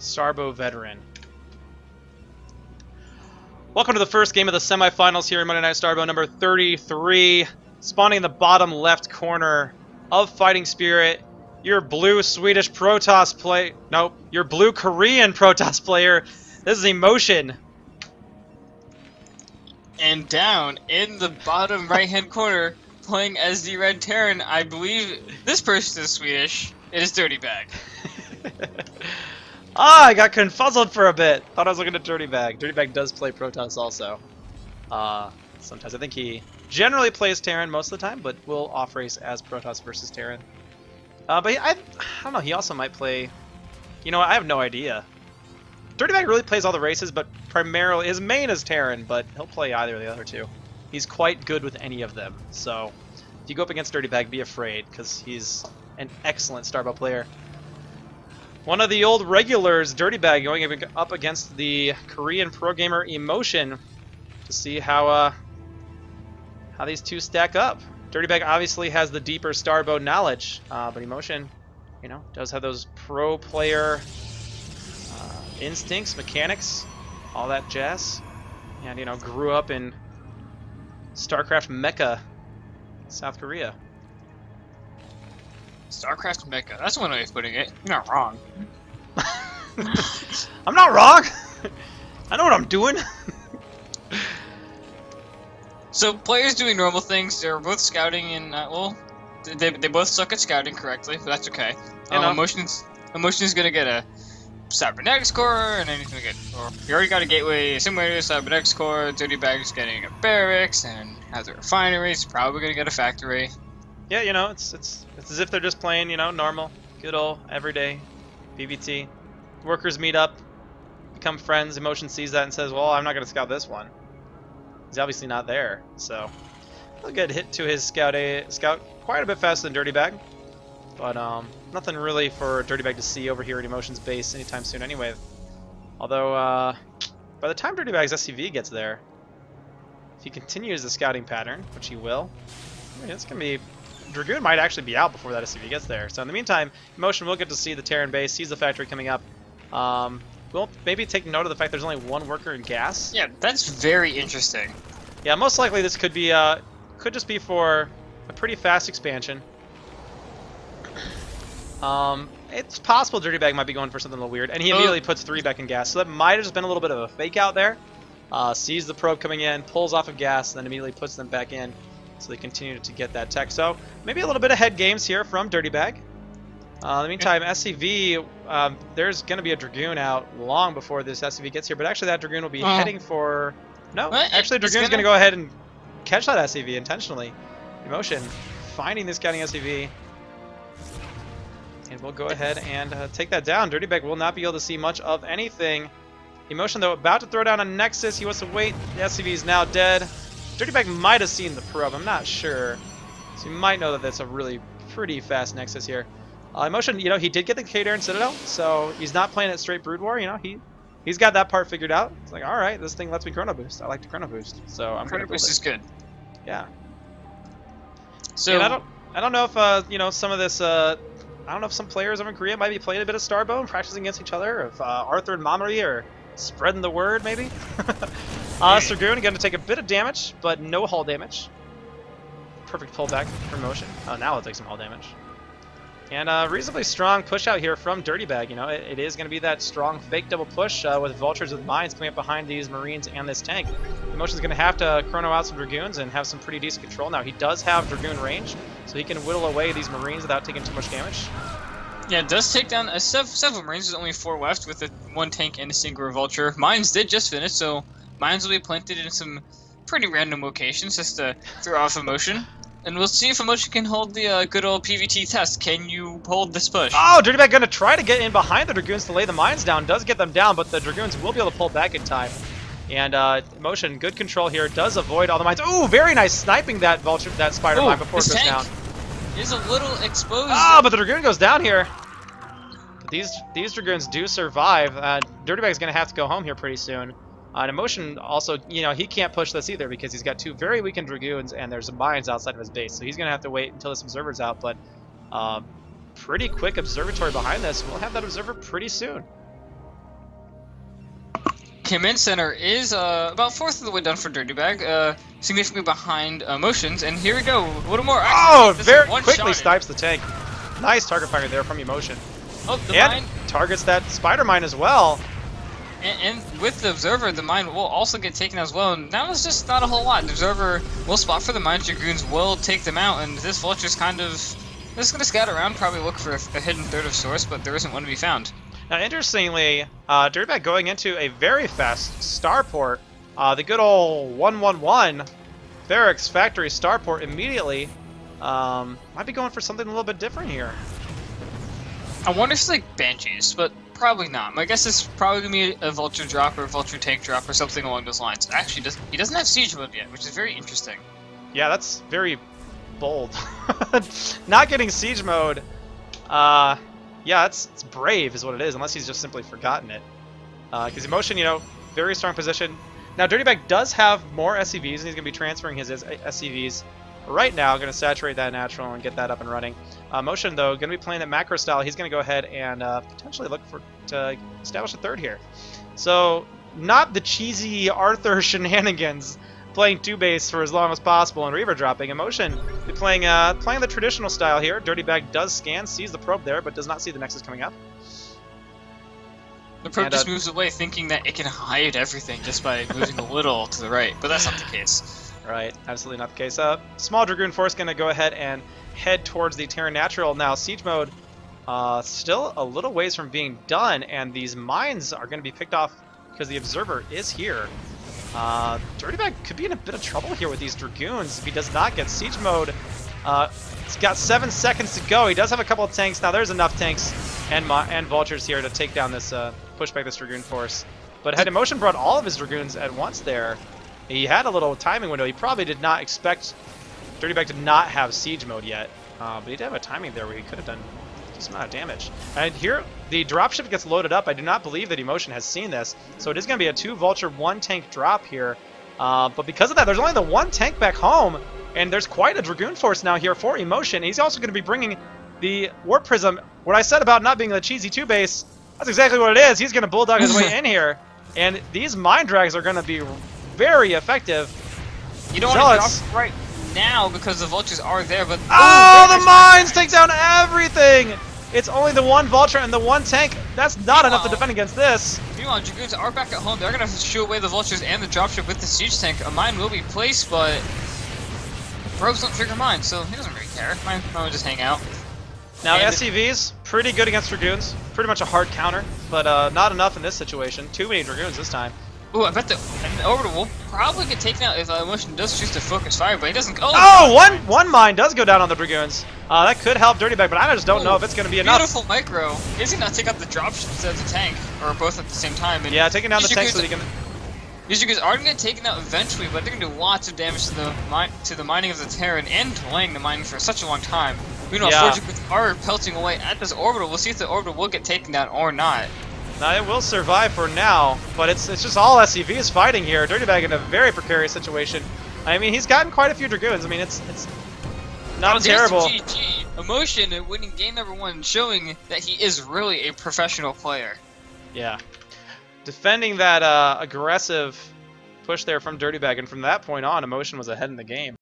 Starbo veteran. Welcome to the first game of the semifinals here in Monday Night Starbo number 33. Spawning in the bottom left corner of Fighting Spirit. Your blue Swedish Protoss play. Nope. Your blue Korean Protoss player. This is Emotion. And down in the bottom right-hand corner, playing as the Red Terran, I believe this person is Swedish. It is dirtybag. I got confuzzled for a bit. Thought I was looking at dirtybag. Dirtybag does play Protoss also. Sometimes I think he generally plays Terran most of the time, but will off-race as Protoss versus Terran. But I don't know. He also might play. You know what? I have no idea. Dirtybag really plays all the races, but primarily his main is Terran, but he'll play either of the other two. He's quite good with any of them. So if you go up against Dirtybag, be afraid, because he's an excellent Starbo player. One of the old regulars, Dirtybag, going up against the Korean pro gamer Emotion to see how these two stack up. Dirtybag obviously has the deeper Starbo knowledge, but Emotion, you know, does have those pro player instincts, mechanics, all that jazz, and you know, grew up in StarCraft Mecca, South Korea. StarCraft Mecca. That's one way of putting it. You're not wrong. I'm not wrong. I know what I'm doing. So players doing normal things. They're both scouting and well, they both suck at scouting correctly, but that's okay. Emotion's gonna get a cybernetics core, and then he's gonna get. Or he already got a gateway simulator, cybernetics core. Dirtybag's getting a barracks and has a refinery. He's probably gonna get a factory. Yeah, you know, it's as if they're just playing, you know, normal, good old, everyday PvT. Workers meet up, become friends. Emotion sees that and says, well, I'm not going to scout this one. He's obviously not there, so he'll get hit to his scout quite a bit faster than Dirtybag. But nothing really for Dirtybag to see over here at Emotion's base anytime soon anyway. Although, by the time Dirtybag's SCV gets there, if he continues the scouting pattern, which he will, I mean, it's going to be... Dragoon might actually be out before that SCV gets there. So in the meantime, Emotion will get to see the Terran base, sees the factory coming up. We'll maybe take note of the fact there's only one worker in gas. Yeah, that's very interesting. Yeah, most likely this could be could just be for a pretty fast expansion. It's possible Dirtybag might be going for something a little weird, and he immediately puts 3 back in gas. So that might have just been a little bit of a fake out there. Sees the probe coming in, pulls off of gas, and then immediately puts them back in. So they continue to get that tech. So maybe a little bit of head games here from Dirtybag. In the meantime, SCV, there's going to be a Dragoon out long before this SCV gets here. But actually that Dragoon will be heading for... No, actually Dragoon's going to go ahead and catch that SCV intentionally. Emotion finding this scouting SCV. And we'll go ahead and take that down. Dirtybag will not be able to see much of anything. Emotion, though, about to throw down a Nexus. He wants to wait. The SCV is now dead. Dirtybag might have seen the probe, I'm not sure. So you might know that that's a really pretty fast Nexus here. Emotion, you know, he did get the K-Darn Citadel, so he's not playing it straight Brood War, you know, he's got that part figured out. It's like, alright, this thing lets me Chrono Boost. I like to Chrono Boost, so I'm Chrono Boost is good. Yeah. So and I don't know if you know, some of this I don't know if some players over in Korea might be playing a bit of Starbo and practicing against each other, if Arthur and Mamori are spreading the word, maybe. Dragoon going to take a bit of damage, but no hull damage. Perfect pullback for Emotion. Oh, now it'll take some hull damage. And reasonably strong push out here from Dirtybag. You know, it is going to be that strong fake double push with Vultures with Mines coming up behind these Marines and this tank. Emotion's going to have to chrono out some Dragoons and have some pretty decent control. Now, he does have Dragoon range, so he can whittle away these Marines without taking too much damage. Yeah, it does take down several Marines. There's only 4 left with 1 tank and a single Vulture. Mines did just finish, so Mines will be planted in some pretty random locations just to throw off Emotion. And we'll see if Emotion can hold the good old PvT test. Can you hold this push? Oh, Dirtybag going to try to get in behind the Dragoons to lay the Mines down. Does get them down, but the Dragoons will be able to pull back in time. And Emotion, good control here, does avoid all the Mines. Ooh, very nice sniping that Vulture, that Spider Mine before it goes down. Is a little exposed. Ah, but the Dragoon goes down here. But these Dragoons do survive. Dirtybag's going to have to go home here pretty soon. And Emotion also, you know, he can't push this either because he's got 2 very weakened Dragoons and there's Mines outside of his base. So he's going to have to wait until this Observer's out. But pretty quick Observatory behind this. We'll have that Observer pretty soon. Command Center is about fourth of the way done for dirtybag, significantly behind Emotions, and here we go. What more? Oh, very quickly snipes the tank. Nice target fire there from Emotion. Oh, the and mine targets that spider mine as well. And with the Observer, the mine will also get taken as well. And now it's just not a whole lot. The Observer will spot for the mine. Dragoons will take them out, and this Vulture's kind of just going to scout around, probably look for a hidden third of source, but there isn't one to be found. Now, interestingly, dirtybag going into a very fast starport. The good old 111 Barracks Factory starport immediately. Might be going for something a little bit different here. I wonder if it's like Banshees, but probably not. My guess is probably going to be a Vulture drop or a Vulture tank drop or something along those lines. Actually, he doesn't have siege mode yet, which is very interesting. Yeah, that's very bold. Not getting siege mode. Yeah, it's brave is what it is, unless he's just simply forgotten it. Because Emotion, you know, very strong position. Now, dirtybag does have more SCVs, and he's going to be transferring his SCVs right now. Going to saturate that natural and get that up and running. Emotion, though, going to be playing that macro style. He's going to go ahead and potentially look to establish a third here. So, not the cheesy Arthur shenanigans, playing 2-base for as long as possible and Reaver dropping. Emotion be playing the traditional style here. dirtybag does scan, sees the probe there, but does not see the Nexus coming up. The probe just moves away, thinking that it can hide everything just by moving a little to the right, but that's not the case. Right, absolutely not the case. Small Dragoon Force going to go ahead and head towards the Terran Natural. Now, siege mode still a little ways from being done, and these mines are going to be picked off because the Observer is here. dirtybag could be in a bit of trouble here with these Dragoons if he does not get siege mode. He's got 7 seconds to go. He does have a couple of tanks. Now, there's enough tanks and Vultures here to take down this, push back this Dragoon Force. But had Emotion brought all of his Dragoons at once there, he had a little timing window. He probably did not expect dirtybag to not have siege mode yet. But he did have a timing there where he could have done a decent amount of damage. And here, the dropship gets loaded up. I do not believe that Emotion has seen this. So it is going to be a 2 Vulture, 1 tank drop here. But because of that, there's only the 1 tank back home. And there's quite a Dragoon Force now here for Emotion. He's also going to be bringing the Warp Prism. What I said about not being the cheesy 2-base, that's exactly what it is. He's going to bulldog his way in here. And these Mine Drags are going to be very effective. You don't want to drop right now because the Vultures are there, but... Oh, the mines take down everything! It's only the 1 Vulture and the 1 tank. That's not enough to defend against this. Meanwhile, Dragoons are back at home. They're going to shoo away the Vultures and the dropship with the siege tank. A mine will be placed, but... Probes don't trigger mine, so he doesn't really care. Mine will just hang out. Now, SCVs, pretty good against Dragoons. Pretty much a hard counter, but not enough in this situation. Too many Dragoons this time. Ooh, I bet the Orbital will probably get taken out if Emotion does choose to focus fire, but he doesn't. Oh, one mine does go down on the Dragoons. That could help dirtybag, but I just don't know if it's going to be enough. Beautiful micro. Is he not take out the dropship instead of the tank, or both at the same time? And yeah, taking down the tank so he can... These Dragoons are going to get taken out eventually, but they're going to do lots of damage to the mining of the Terran and delaying the mining for such a long time. Meanwhile, 4 Dragoons are pelting away at this Orbital. We'll see if the Orbital will get taken down or not. Now, it will survive for now, but it's just all SCVs fighting here. dirtybag in a very precarious situation. I mean, he's gotten quite a few Dragoons. I mean, it's not terrible. GG. Emotion winning game number 1, showing that he is really a professional player. Yeah. Defending that aggressive push there from dirtybag, and from that point on, Emotion was ahead in the game.